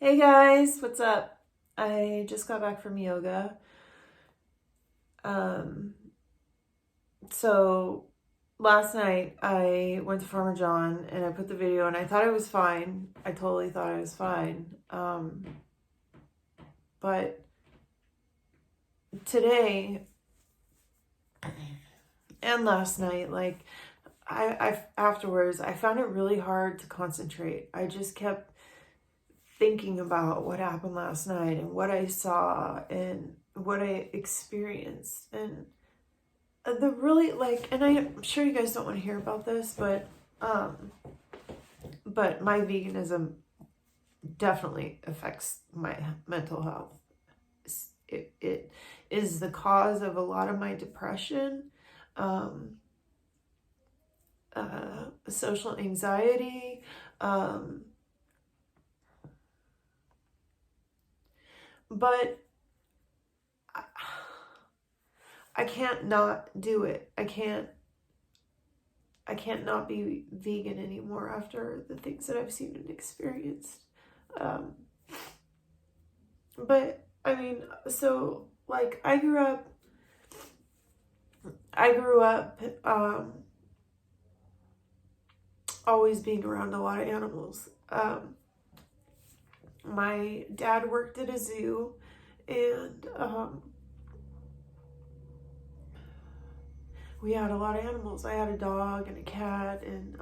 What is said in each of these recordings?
Hey guys, what's up? I just got back from yoga. Um, so last night I went to Farmer John and I put the video and I thought it was fine. I totally thought it was fine. But today and last night, like I afterwards, I found it really hard to concentrate. I just kept thinking about what happened last night and what I saw and what I experienced and the really and I'm sure you guys don't want to hear about this, but my veganism definitely affects my mental health. It is the cause of a lot of my depression, social anxiety, but I can't not do it. I can't not be vegan anymore after the things that I've seen and experienced. But I mean, so like I grew up always being around a lot of animals. My dad worked at a zoo, and we had a lot of animals. I had a dog and a cat, and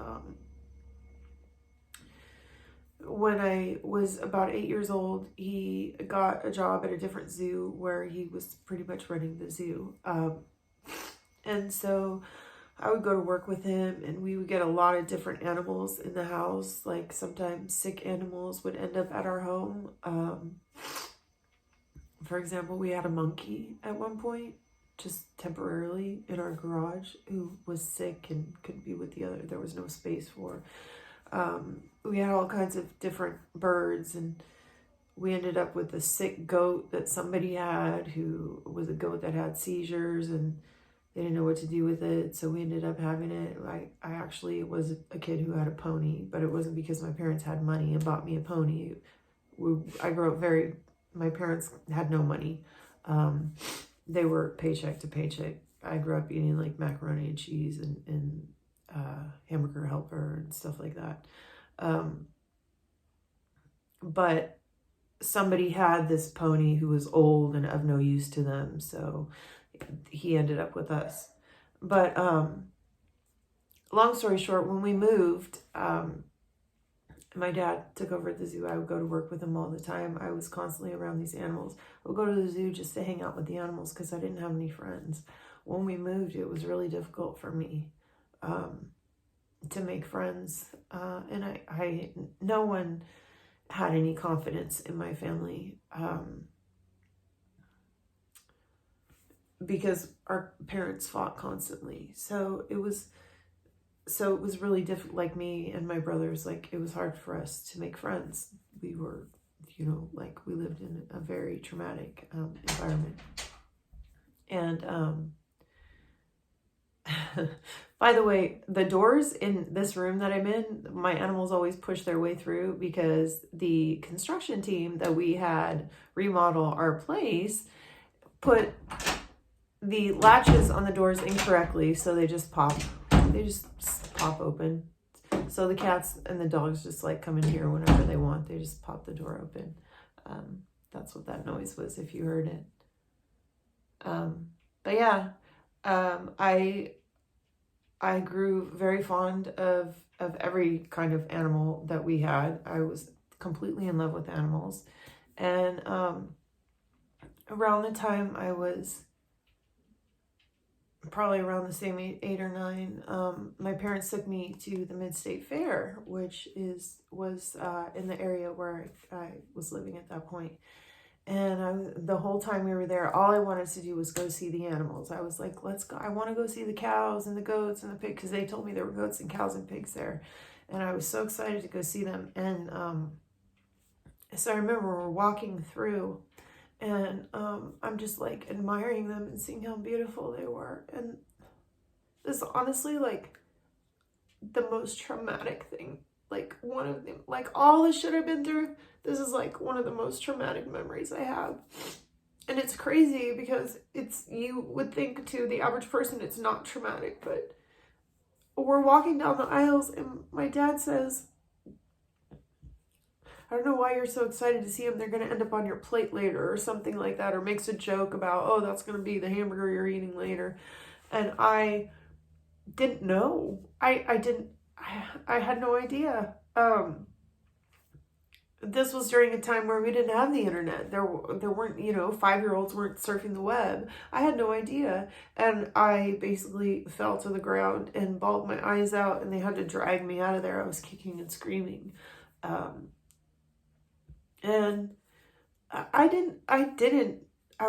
when I was about 8 years old, he got a job at a different zoo where he was pretty much running the zoo. And so I would go to work with him, and we would get a lot of different animals in the house. Like sometimes sick animals would end up at our home. For example, we had a monkey at one point, just temporarily in our garage, who was sick and couldn't be with the other. There was no space for. We had all kinds of different birds, and we ended up with a sick goat that somebody had, who was a goat that had seizures, and they didn't know what to do with it, so we ended up having it. I actually was a kid who had a pony, but it wasn't because my parents had money and bought me a pony. I grew up my parents had no money. They were paycheck to paycheck. I grew up eating like macaroni and cheese and hamburger helper and stuff like that. But somebody had this pony who was old and of no use to them, so he ended up with us. But long story short, when we moved, my dad took over at the zoo. I would go to work with him all the time. I was constantly around these animals. I would go to the zoo just to hang out with the animals because I didn't have any friends. When we moved, it was really difficult for me to make friends. And no one had any confidence in my family. Because our parents fought constantly. So it was really difficult. Like me and my brothers, like it was hard for us to make friends. We were, like we lived in a very traumatic environment. And by the way, the doors in this room that I'm in, my animals always push their way through because the construction team that we had remodel our place put the latches on the doors incorrectly, so they just pop open. So the cats and the dogs just like come in here whenever they want. They just pop the door open. That's what that noise was, if you heard it. But yeah, I grew very fond of every kind of animal that we had. I was completely in love with animals. And around the time I was probably around the same 8 or 9, my parents took me to the Mid-State Fair, which was in the area where I was living at that point. And the whole time we were there, all I wanted to do was go see the animals. I was like, let's go. I want to go see the cows and the goats and the pigs, because they told me there were goats and cows and pigs there. And I was so excited to go see them. And so I remember we're walking through, and I'm just like admiring them and seeing how beautiful they were. And this is honestly like the most traumatic thing like one of them, like all the shit I've been through, this is like one of the most traumatic memories I have. And it's crazy because you would think to the average person it's not traumatic, but we're walking down the aisles and my dad says, I don't know why you're so excited to see them. They're going to end up on your plate later or something like that, or makes a joke about, oh, that's going to be the hamburger you're eating later. And I didn't know. I had no idea. This was during a time where we didn't have the internet. There weren't, 5-year-olds weren't surfing the web. I had no idea. And I basically fell to the ground and bawled my eyes out, and they had to drag me out of there. I was kicking and screaming. And I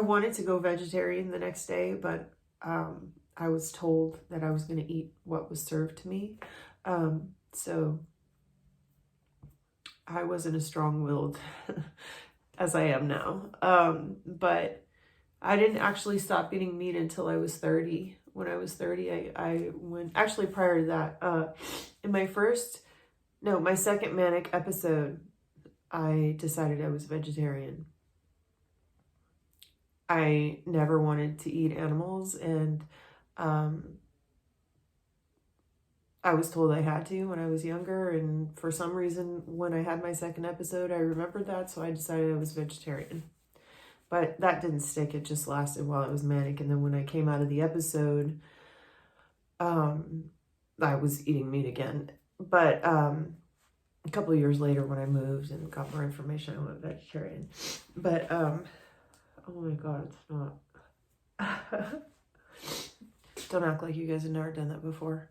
wanted to go vegetarian the next day, but I was told that I was going to eat what was served to me. So I wasn't as strong-willed as I am now. But I didn't actually stop eating meat until I was 30. When I was 30, I went, actually prior to that, in my second manic episode, I decided I was vegetarian. I never wanted to eat animals, and I was told I had to when I was younger, and for some reason, when I had my second episode, I remembered that, so I decided I was vegetarian. But that didn't stick. It just lasted while I was manic, and then when I came out of the episode, I was eating meat again. But a couple of years later, when I moved and got more information, I went vegetarian. But oh my God, it's not. Don't act like you guys have never done that before.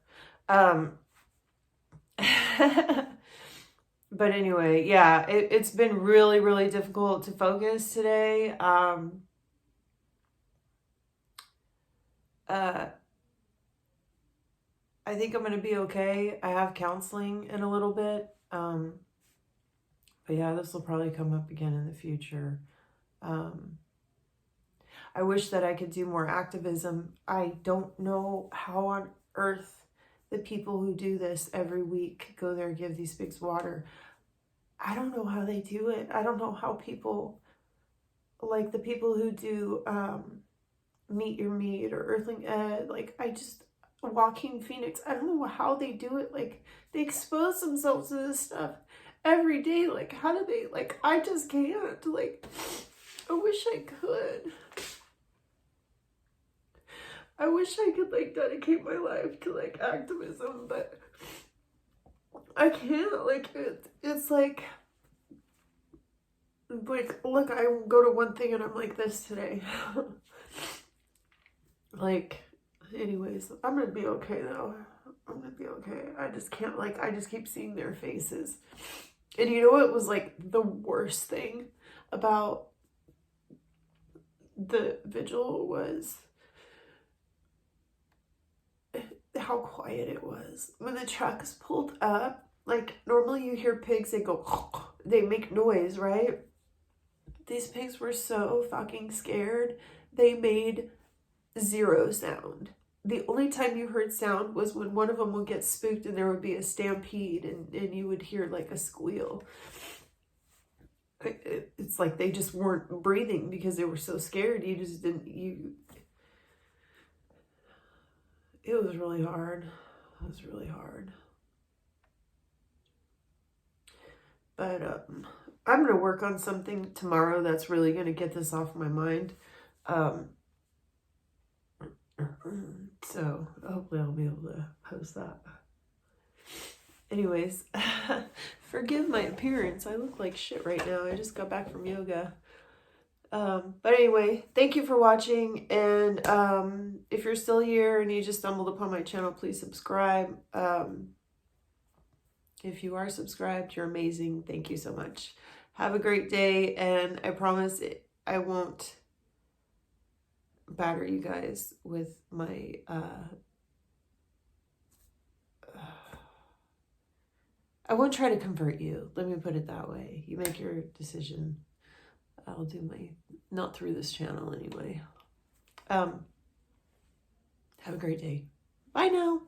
But anyway, yeah, it's been really, really difficult to focus today. I think I'm going to be okay. I have counseling in a little bit. But yeah, this will probably come up again in the future. I wish that I could do more activism. I don't know how on earth the people who do this every week go there and give these pigs water. I don't know how they do it. I don't know how people, like the people who do Meet Your Meat or Earthling Ed, Walking Phoenix, I don't know how they do it. Like, they expose themselves to this stuff every day. Like, how do they, I just can't. I wish I could. I wish I could, dedicate my life to, activism, but I can't. It's like, look, I go to one thing and I'm like this today. Anyways, I'm gonna be okay, though. I'm gonna be okay. I just can't, I just keep seeing their faces. And you know what was, the worst thing about the vigil was how quiet it was. When the trucks pulled up, normally you hear pigs, they go, they make noise, right? These pigs were so fucking scared, they made zero sound. The only time you heard sound was when one of them would get spooked and there would be a stampede and you would hear a squeal. It's like they just weren't breathing because they were so scared. It was really hard. It was really hard. But I'm going to work on something tomorrow that's really going to get this off my mind. So hopefully I'll be able to post that. Anyways, forgive my appearance. I look like shit right now. I just got back from yoga. But anyway, thank you for watching. And if you're still here and you just stumbled upon my channel, please subscribe. If you are subscribed, you're amazing. Thank you so much. Have a great day. And I promise I won't batter you guys with my I won't try to convert you. Let me put it that way. You make your decision. I'll do not through this channel anyway. Have a great day. Bye now.